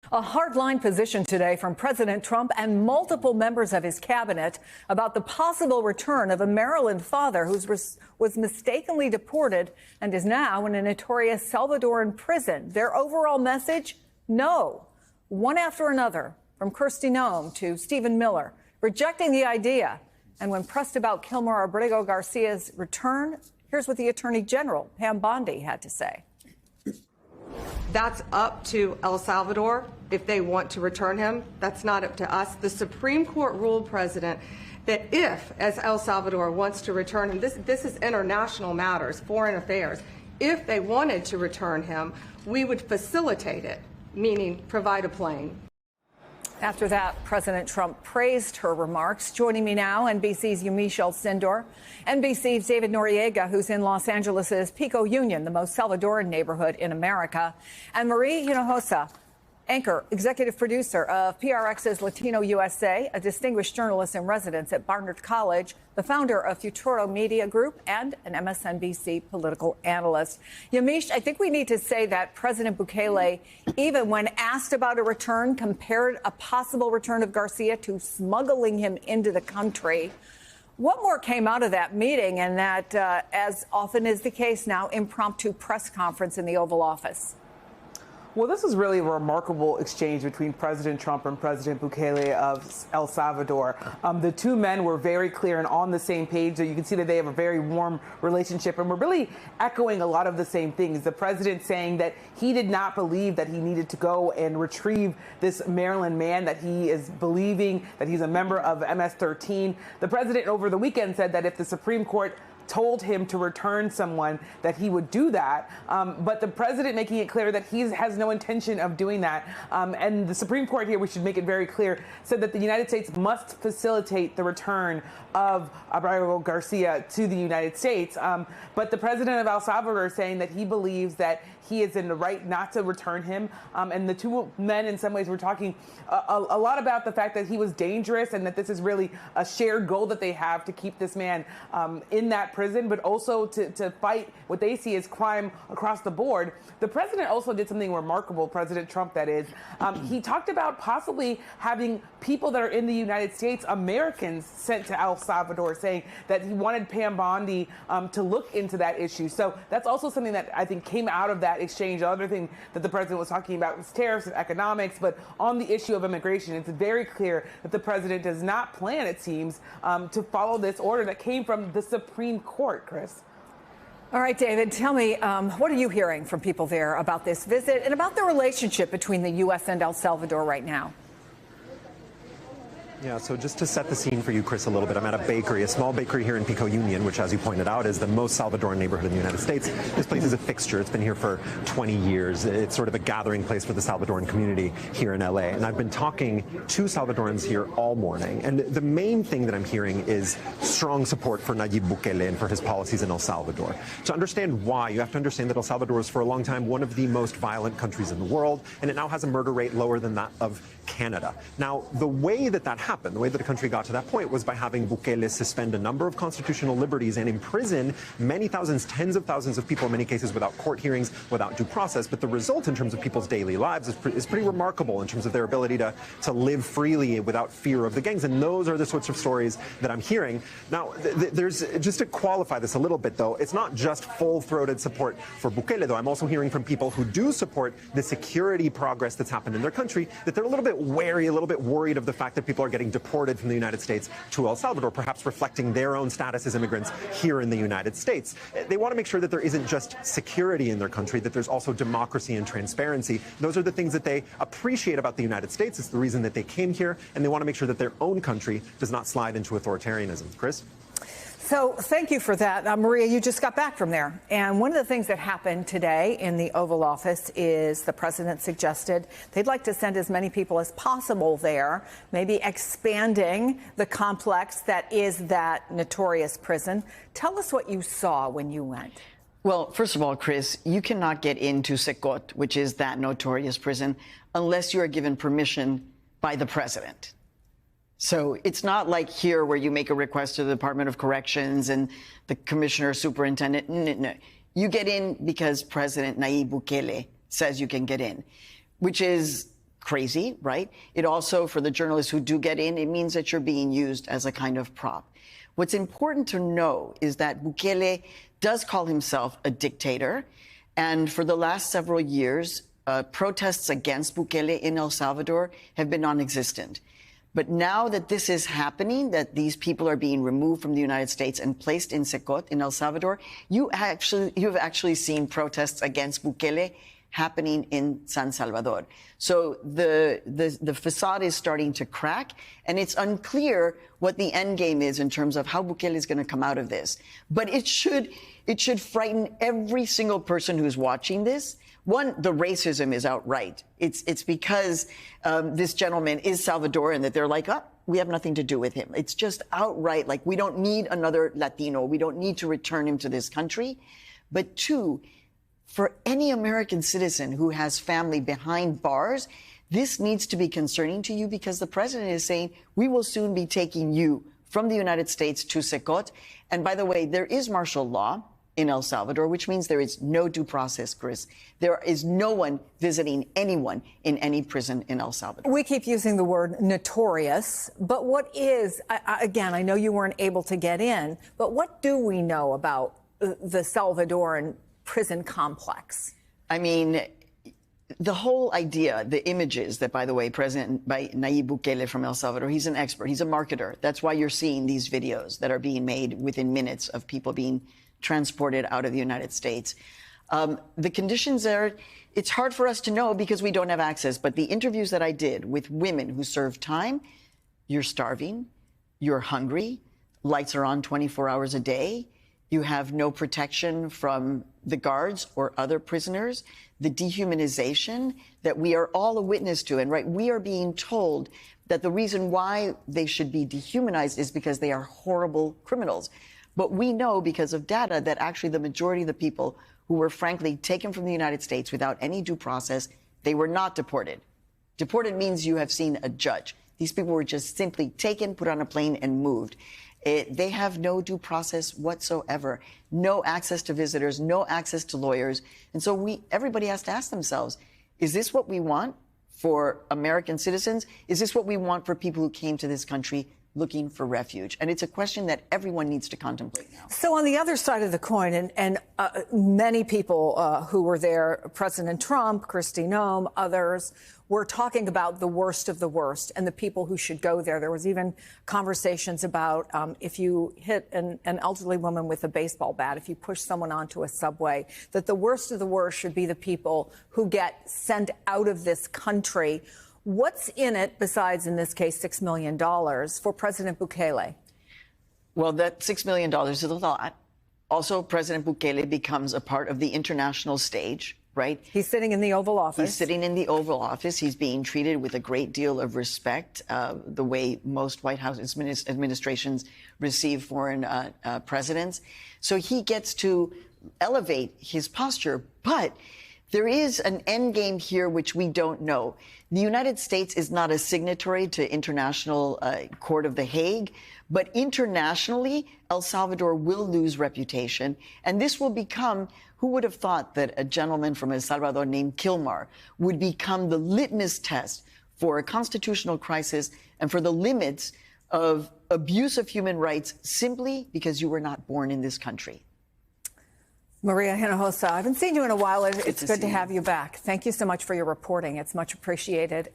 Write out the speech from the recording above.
A hardline position today from President Trump and multiple members of his cabinet about the possible return of a Maryland father who was mistakenly deported and is now in a notorious Salvadoran prison. Their overall message? No. One after another, from Kristi Noem to Stephen Miller, rejecting the idea. And when pressed about Kilmer Abrego Garcia's return, here's what the Attorney General, Pam Bondi, had to say. That's up to El Salvador if they want to return him. That's not up to us. The Supreme Court ruled, President, that if, as El Salvador wants to return him, this is international matters, foreign affairs, if they wanted to return him, we would facilitate it, meaning provide a plane. After that, President Trump praised her remarks. Joining me now, NBC's Yamiche Alcindor, NBC's David Noriega, who's in Los Angeles' Pico Union, the most Salvadoran neighborhood in America, and Marie Hinojosa, anchor, executive producer of PRX's Latino USA, a distinguished journalist in residence at Barnard College, the founder of Futuro Media Group, and an MSNBC political analyst. Yamiche, I think we need to say that President Bukele, even when asked about a return, compared a possible return of Garcia to smuggling him into the country. What more came out of that meeting and that, as often is the case now, impromptu press conference in the Oval Office? Well, this was really a remarkable exchange between President Trump and President Bukele of El Salvador. The two men were very clear and on the same page. So you can see that they have a very warm relationship, and we're really echoing a lot of the same things. The president saying that he did not believe that he needed to go and retrieve this Maryland man, that he is believing that he's a member of MS-13. The president over the weekend said that if the Supreme Court told him to return someone, that he would do that. But the president making it clear that he has no intention of doing that. And the Supreme Court here, we should make it very clear, said that the United States must facilitate the return of Abrego Garcia to the United States. But the president of El Salvador is saying that he believes that he is in the right not to return him. And the two men, in some ways, were talking a lot about the fact that he was dangerous and that this is really a shared goal that they have to keep this man in that prison, but also to fight what they see as crime across the board. The president also did something remarkable, President Trump, that is. He talked about possibly having people that are in the United States, Americans, sent to El Salvador, saying that he wanted Pam Bondi to look into that issue. So that's also something that I think came out of that exchange. The other thing that the president was talking about was tariffs and economics, but on the issue of immigration, it's very clear that the president does not plan, it seems, to follow this order that came from the Supreme Court, Chris. All right, David, tell me, what are you hearing from people there about this visit and about the relationship between the U.S. and El Salvador right now? Yeah, so just to set the scene for you, Chris, a little bit, I'm at a bakery, a small bakery here in Pico Union, which, as you pointed out, is the most Salvadoran neighborhood in the United States. This place is a fixture. It's been here for 20 years. It's sort of a gathering place for the Salvadoran community here in L.A. And I've been talking to Salvadorans here all morning. And the main thing that I'm hearing is strong support for Nayib Bukele and for his policies in El Salvador. To understand why, you have to understand that El Salvador is, for a long time, one of the most violent countries in the world, and it now has a murder rate lower than that of Canada. Now, the way that happened, the way that the country got to that point, was by having Bukele suspend a number of constitutional liberties and imprison many thousands, tens of thousands of people, in many cases without court hearings, without due process. But the result in terms of people's daily lives is pretty remarkable in terms of their ability to live freely without fear of the gangs. And those are the sorts of stories that I'm hearing. Now, there's, just to qualify this a little bit, though, it's not just full-throated support for Bukele, though. I'm also hearing from people who do support the security progress that's happened in their country, that they're a little bit wary, a little bit worried of the fact that people are getting deported from the United States to El Salvador, perhaps reflecting their own status as immigrants here in the United States. They want to make sure that there isn't just security in their country, that there's also democracy and transparency. Those are the things that they appreciate about the United States. It's the reason that they came here, and they want to make sure that their own country does not slide into authoritarianism. Chris? So thank you for that. Maria, you just got back from there. And one of the things that happened today in the Oval Office is the president suggested they'd like to send as many people as possible there, maybe expanding the complex that is that notorious prison. Tell us what you saw when you went. Well, first of all, Chris, you cannot get into Secot, which is that notorious prison, unless you are given permission by the president. So it's not like here where you make a request to the Department of Corrections and the commissioner superintendent. No. You get in because President Nayib Bukele says you can get in, which is crazy, right? It also, for the journalists who do get in, it means that you're being used as a kind of prop. What's important to know is that Bukele does call himself a dictator. And for the last several years, protests against Bukele in El Salvador have been non-existent. But now that this is happening, that these people are being removed from the United States and placed in Secot in El Salvador, you've actually seen protests against Bukele happening in San Salvador. So the facade is starting to crack, and it's unclear what the end game is in terms of how Bukele is going to come out of this. But it should frighten every single person who's watching this. One, the racism is outright. It's because this gentleman is Salvadoran that they're like, oh, we have nothing to do with him. It's just outright, like, we don't need another Latino. We don't need to return him to this country. But two, for any American citizen who has family behind bars, this needs to be concerning to you, because the president is saying, we will soon be taking you from the United States to Secot. And by the way, there is martial law in El Salvador, which means there is no due process, Chris. There is no one visiting anyone in any prison in El Salvador. We keep using the word notorious, but what is, again, I know you weren't able to get in, but what do we know about the Salvadoran prison complex? I mean, the whole idea, the images that, by the way, President Nayib Bukele from El Salvador, he's an expert, he's a marketer. That's why you're seeing these videos that are being made within minutes of people being transported out of the United States. The conditions there, it's hard for us to know because we don't have access. But the interviews that I did with women who served time, you're starving, you're hungry, lights are on 24 hours a day, you have no protection from the guards or other prisoners, the dehumanization that we are all a witness to. And right, we are being told that the reason why they should be dehumanized is because they are horrible criminals. But we know because of data that actually the majority of the people who were frankly taken from the United States without any due process, they were not deported. Deported means you have seen a judge. These people were just simply taken, put on a plane, and moved. They have no due process whatsoever, no access to visitors, no access to lawyers. And so everybody has to ask themselves, is this what we want for American citizens? Is this what we want for people who came to this country looking for refuge? And it's a question that everyone needs to contemplate now. So on the other side of the coin, and many people who were there, President Trump, Kristi Noem, others, were talking about the worst of the worst and the people who should go there. There was even conversations about if you hit an elderly woman with a baseball bat, if you push someone onto a subway, that the worst of the worst should be the people who get sent out of this country. What's in it, besides, in this case, $6 million for President Bukele? Well, that $6 million is a lot. Also, President Bukele becomes a part of the international stage, right? He's sitting in the Oval Office. He's sitting in the Oval Office. He's being treated with a great deal of respect, the way most White House administrations receive foreign presidents. So he gets to elevate his posture, but there is an end game here which we don't know. The United States is not a signatory to International Court of The Hague, but internationally, El Salvador will lose reputation. And this will become, who would have thought that a gentleman from El Salvador named Kilmar would become the litmus test for a constitutional crisis and for the limits of abuse of human rights simply because you were not born in this country. Maria Hinojosa, I haven't seen you in a while. It's good to see have you back. Thank you so much for your reporting. It's much appreciated.